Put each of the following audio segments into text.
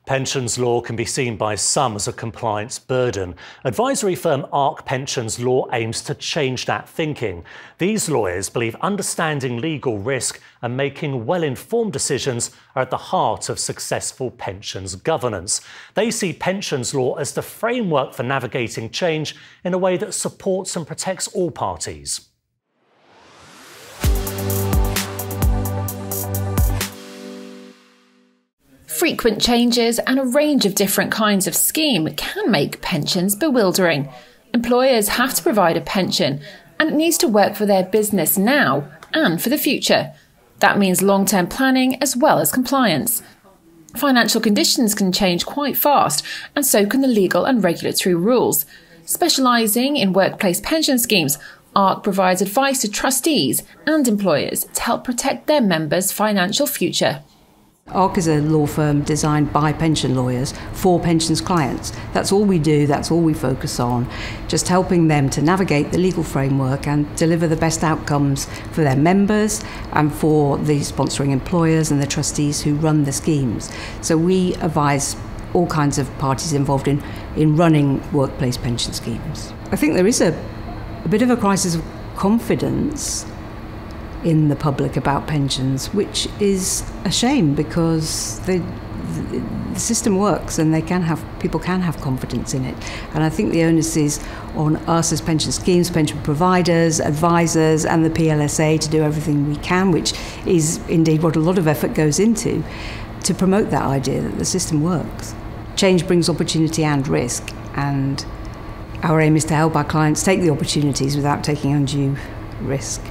Pensions law can be seen by some as a compliance burden. Advisory firm ARC Pensions Law aims to change that thinking. These lawyers believe understanding legal risk and making well-informed decisions are at the heart of successful pensions governance. They see pensions law as the framework for navigating change in a way that supports and protects all parties. Frequent changes and a range of different kinds of scheme can make pensions bewildering. Employers have to provide a pension, and it needs to work for their business now and for the future. That means long-term planning as well as compliance. Financial conditions can change quite fast, and so can the legal and regulatory rules. Specialising in workplace pension schemes, ARC provides advice to trustees and employers to help protect their members' financial future. ARC is a law firm designed by pension lawyers for pensions clients. That's all we do, that's all we focus on, just helping them to navigate the legal framework and deliver the best outcomes for their members and for the sponsoring employers and the trustees who run the schemes. So we advise all kinds of parties involved in running workplace pension schemes. I think there is a bit of a crisis of confidence in the public about pensions, which is a shame because the system works and people can have confidence in it. And I think the onus is on us as pension schemes, pension providers, advisors and the PLSA to do everything we can, which is indeed what a lot of effort goes into, to promote that idea that the system works. Change brings opportunity and risk, and our aim is to help our clients take the opportunities without taking undue risk.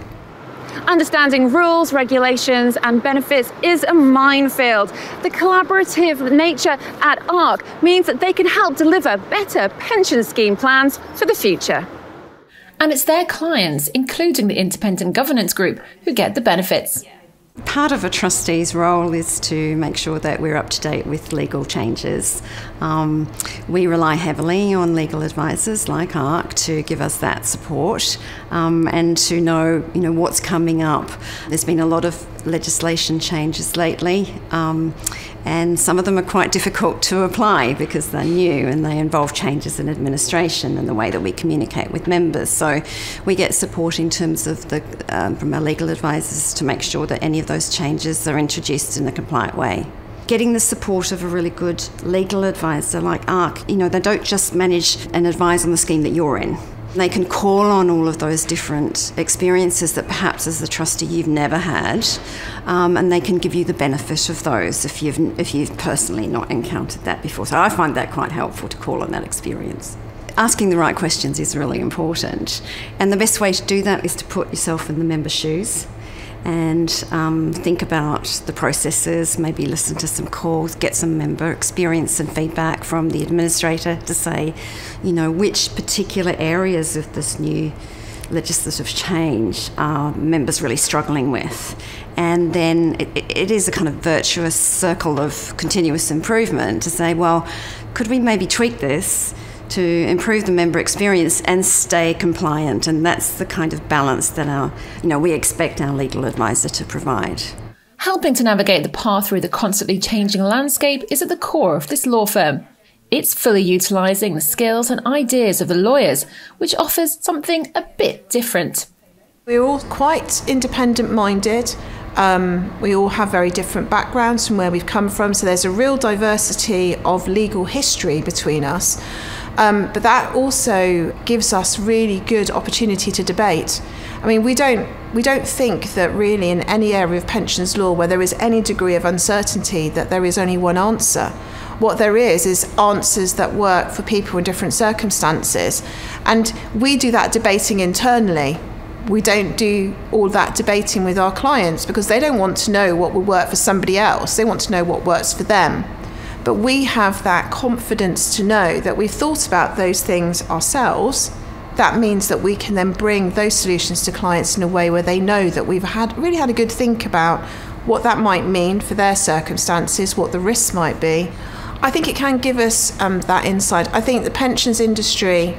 Understanding rules, regulations and benefits is a minefield. The collaborative nature at ARC means that they can help deliver better pension scheme plans for the future. And it's their clients, including the Independent Governance Group, who get the benefits. Part of a trustee's role is to make sure that we're up to date with legal changes. We rely heavily on legal advisors like ARC to give us that support and to know, what's coming up. There's been a lot of legislation changes lately, and some of them are quite difficult to apply because they're new and they involve changes in administration and the way that we communicate with members. So we get support in terms of from our legal advisors to make sure that any of those changes are introduced in a compliant way. Getting the support of a really good legal advisor like ARC, they don't just manage and advise on the scheme that you're in. They can call on all of those different experiences that perhaps as a trustee you've never had, and they can give you the benefit of those if you've personally not encountered that before. So I find that quite helpful to call on that experience. Asking the right questions is really important, and the best way to do that is to put yourself in the member's shoes and think about the processes, maybe listen to some calls, get some member experience and feedback from the administrator to say, which particular areas of this new legislative change are members really struggling with. And then it is a kind of virtuous circle of continuous improvement to say, well, could we maybe tweak this to improve the member experience and stay compliant? And that's the kind of balance that we expect our legal advisor to provide. Helping to navigate the path through the constantly changing landscape is at the core of this law firm. It's fully utilising the skills and ideas of the lawyers, which offers something a bit different. We're all quite independent-minded. We all have very different backgrounds from where we've come from, so there's a real diversity of legal history between us. But that also gives us really good opportunity to debate. I mean, we don't think that really in any area of pensions law where there is any degree of uncertainty that there is only one answer. What there is answers that work for people in different circumstances. And we do that debating internally. We don't do all that debating with our clients because they don't want to know what will work for somebody else. They want to know what works for them. But we have that confidence to know that we've thought about those things ourselves. That means that we can then bring those solutions to clients in a way where they know that we've really had a good think about what that might mean for their circumstances, what the risks might be. I think it can give us that insight. I think the pensions industry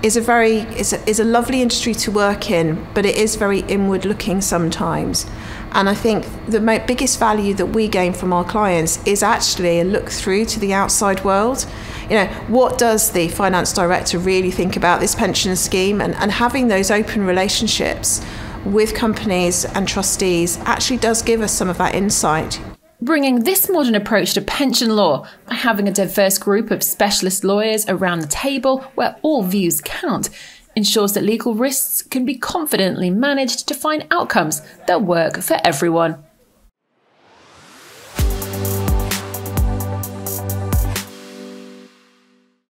is a lovely industry to work in, but it is very inward looking sometimes. And I think the biggest value that we gain from our clients is actually a look through to the outside world. You know, what does the finance director really think about this pension scheme? And having those open relationships with companies and trustees actually does give us some of that insight. Bringing this modern approach to pension law by having a diverse group of specialist lawyers around the table where all views count ensures that legal risks can be confidently managed to find outcomes that work for everyone.